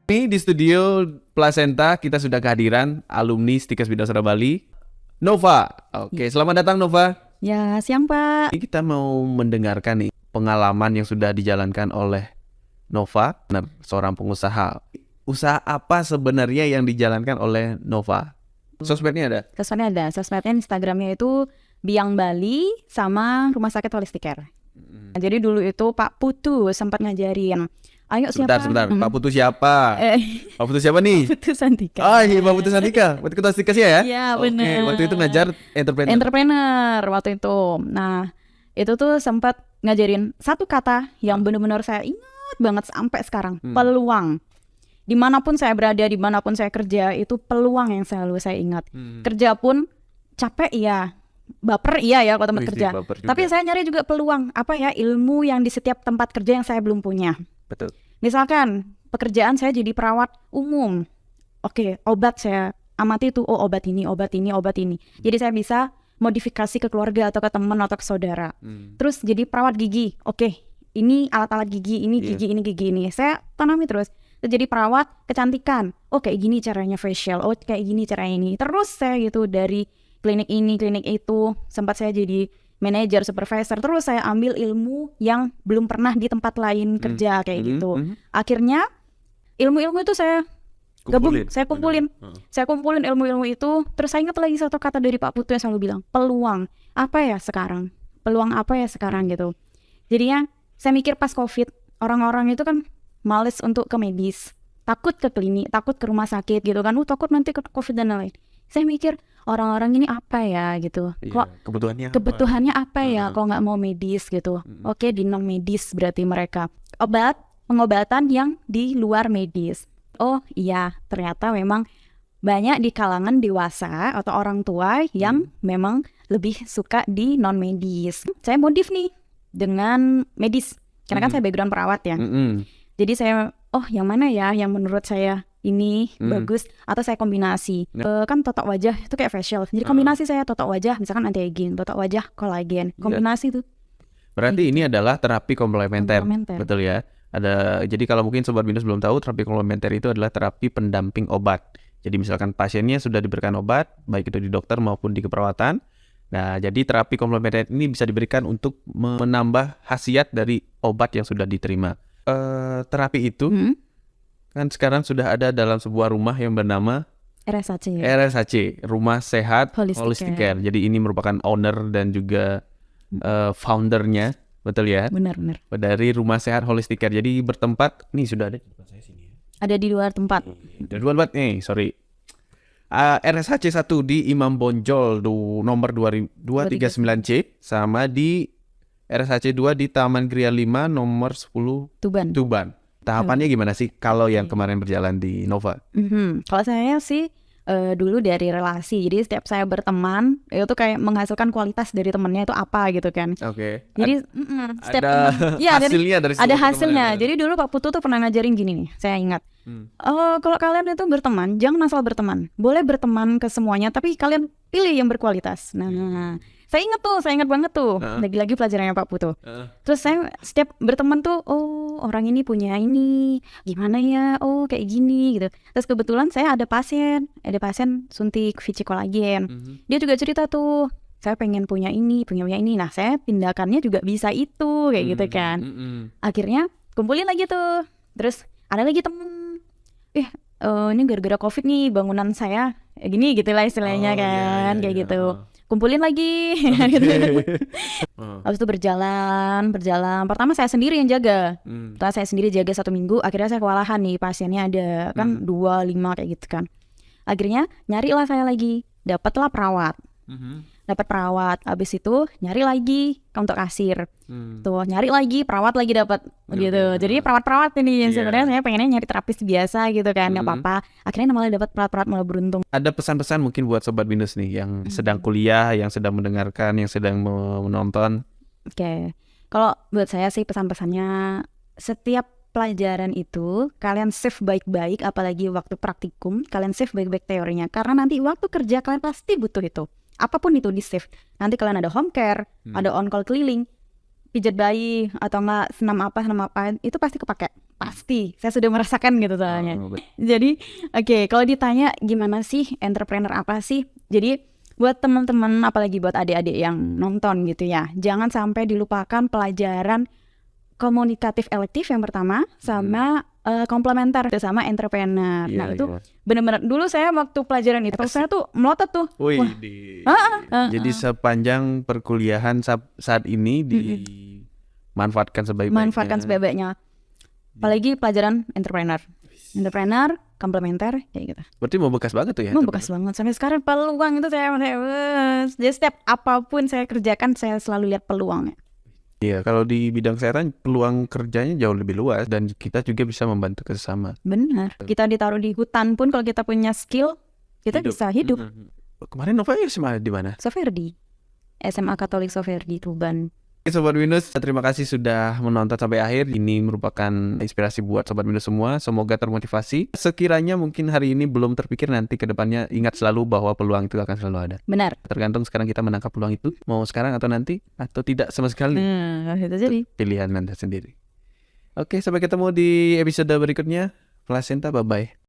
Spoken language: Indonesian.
Ini di studio Placenta kita sudah kehadiran alumni Stikes Bidang Sastra Bali, Nova. Oke, selamat datang Nova. Ya, siang Pak. Ini kita mau mendengarkan nih pengalaman yang sudah dijalankan oleh Nova, seorang pengusaha. Usaha apa sebenarnya yang dijalankan oleh Nova? Sosmednya ada? Sosmednya ada. Sosmednya Instagramnya itu Biang Bali sama Rumah Sakit Holistic Care. Jadi dulu itu Pak Putu sempat ngajarin. Ayo siapa? Sebentar. Pak Putu siapa? Pak Putu siapa nih? Putu Santika. Oh iya, Pak Putu Santika. Waktu ketua Stikes ya? Iya, benar. Waktu itu ngajar entrepreneur waktu itu. Nah, itu tuh sempat ngajarin satu kata yang benar-benar saya ingat banget sampai sekarang. Peluang. Dimanapun saya berada, dimanapun saya kerja, itu peluang yang selalu saya ingat. Kerja pun capek iya, baper iya ya kalau tempat kerja. Tapi saya nyari juga peluang, apa ya, ilmu yang di setiap tempat kerja yang saya belum punya. Betul. Misalkan pekerjaan saya jadi perawat umum. Oke, obat saya amati tuh, oh obat ini. Jadi saya bisa modifikasi ke keluarga atau ke teman atau ke saudara. Terus jadi perawat gigi. Oke, ini alat-alat gigi, ini gigi, ini gigi ini. Saya tanami terus. Jadi perawat kecantikan. Oh kayak gini caranya facial. Oh kayak gini caranya ini. Terus saya gitu dari klinik ini, klinik itu. Sempat saya jadi manajer, supervisor. Terus saya ambil ilmu yang belum pernah di tempat lain kerja kayak gitu. Akhirnya ilmu-ilmu itu saya gabung, saya kumpulin. Saya kumpulin ilmu-ilmu itu. Terus saya ingat lagi satu kata dari Pak Putu yang selalu bilang, peluang apa ya sekarang? Peluang apa ya sekarang gitu. Jadinya saya mikir pas COVID, orang-orang itu kan males untuk ke medis, takut ke klinik, takut ke rumah sakit gitu kan, takut nanti ke COVID dan lain-lain. Saya mikir orang-orang ini apa ya gitu, kok kebutuhannya apa ya, kok nggak mau medis gitu. Oke, di non medis berarti mereka pengobatan yang di luar medis. Oh iya, ternyata memang banyak di kalangan dewasa atau orang tua yang memang lebih suka di non medis. Saya modif nih dengan medis, karena kan saya background perawat ya. Jadi saya, yang mana ya yang menurut saya ini bagus, atau saya kombinasi. Kan totok wajah itu kayak facial. Jadi kombinasi saya totok wajah, misalkan anti-aging, totok wajah kolagen, kombinasi itu. Berarti ini adalah terapi komplementer. Betul ya? Jadi kalau mungkin Sobat Binus belum tahu, terapi komplementer itu adalah terapi pendamping obat. Jadi misalkan pasiennya sudah diberikan obat, baik itu di dokter maupun di keperawatan. Nah, jadi terapi komplementer ini bisa diberikan untuk menambah khasiat dari obat yang sudah diterima. Terapi itu kan sekarang sudah ada dalam sebuah rumah yang bernama RSHC, Rumah Sehat Holistic Care. Jadi ini merupakan owner dan juga foundernya, betul ya? Benar. Dari Rumah Sehat Holistic Care. Jadi bertempat, nih sudah ada di tempat saya sini. Ada di luar tempat. Di luar tempat nih, sorry. RSHC 1 di Imam Bonjol nomor 239C, sama di RSHC 2 di Taman Gria 5 nomor 10 Tuban. Tahapannya gimana sih kalau yang kemarin berjalan di Nova? Kalau saya sih dulu dari relasi. Jadi setiap saya berteman itu kayak menghasilkan kualitas dari temannya itu apa gitu kan. Oke. Jadi setiap ada hasilnya dari ada hasilnya. Jadi dulu Pak Putu tuh pernah ngajarin gini nih, saya ingat. Kalau kalian itu berteman, jangan asal berteman. Boleh berteman ke semuanya, tapi kalian pilih yang berkualitas. Nah, saya ingat banget tuh. Lagi-lagi pelajarannya Pak Putu. Terus saya setiap berteman tuh, orang ini punya ini, gimana ya? Kayak gini gitu. Terus kebetulan saya ada pasien suntik Vichy kolagen. Dia juga cerita tuh, saya pengen punya ini. Nah, saya tindakannya juga bisa itu kayak gitu kan. Akhirnya kumpulin lagi tuh. Terus ada lagi temen, ini gara-gara COVID nih bangunan saya gini gitu lah istilahnya kan, kayak gitu. Kumpulin lagi. Habis itu berjalan. Pertama saya sendiri yang jaga. Setelah saya sendiri jaga 1 minggu, akhirnya saya kewalahan nih, pasiennya ada kan 2, 5 kayak gitu kan. Akhirnya nyarilah saya lagi, dapatlah perawat. Habis itu nyari lagi untuk kasir. Tuh, nyari lagi perawat lagi dapat gitu. Jadi perawat-perawat ini yang sebenarnya saya pengennya nyari terapis biasa gitu kan, enggak apa-apa. Akhirnya malah dapat perawat-perawat, malah beruntung. Ada pesan-pesan mungkin buat Sobat Binus nih yang sedang kuliah, yang sedang mendengarkan, yang sedang menonton. Oke. Kalau buat saya sih pesan-pesannya, setiap pelajaran itu kalian save baik-baik, apalagi waktu praktikum kalian save baik-baik teorinya, karena nanti waktu kerja kalian pasti butuh itu. Apapun itu di save. Nanti kalian ada home care, ada on call keliling, pijat bayi atau enggak senam apa itu pasti kepake, pasti saya sudah merasakan gitu soalnya. Jadi kalau ditanya gimana sih entrepreneur apa sih, jadi buat teman-teman apalagi buat adik-adik yang nonton gitu ya, jangan sampai dilupakan pelajaran komunikatif elektif yang pertama sama komplementer sama entrepreneur. Nah itu benar-benar dulu saya waktu pelajaran itu saya tuh melotot tuh. Jadi sepanjang perkuliahan saat ini dimanfaatkan sebaik-baiknya. Apalagi pelajaran entrepreneur, komplementer kayak gitu. Berarti membekas banget tuh ya? Membekas banget sampai sekarang. Peluang itu saya jadi setiap apapun saya kerjakan saya selalu lihat peluangnya. Iya, kalau di bidang kesehatan peluang kerjanya jauh lebih luas dan kita juga bisa membantu sesama. Benar. Kita ditaruh di hutan pun kalau kita punya skill, kita bisa hidup. Kemarin Nova SMA di mana? Soferdi. SMA Katolik Soferdi Tuban. Sobat Binus, terima kasih sudah menonton sampai akhir. Ini merupakan inspirasi buat Sobat Binus semua. Semoga termotivasi. Sekiranya mungkin hari ini belum terpikir, nanti ke depannya ingat selalu bahwa peluang itu akan selalu ada. Benar. Tergantung sekarang kita menangkap peluang itu, mau sekarang atau nanti, atau tidak sama sekali. Itu jadi pilihan Anda sendiri. Oke, sampai ketemu di episode berikutnya. Placenta, bye-bye.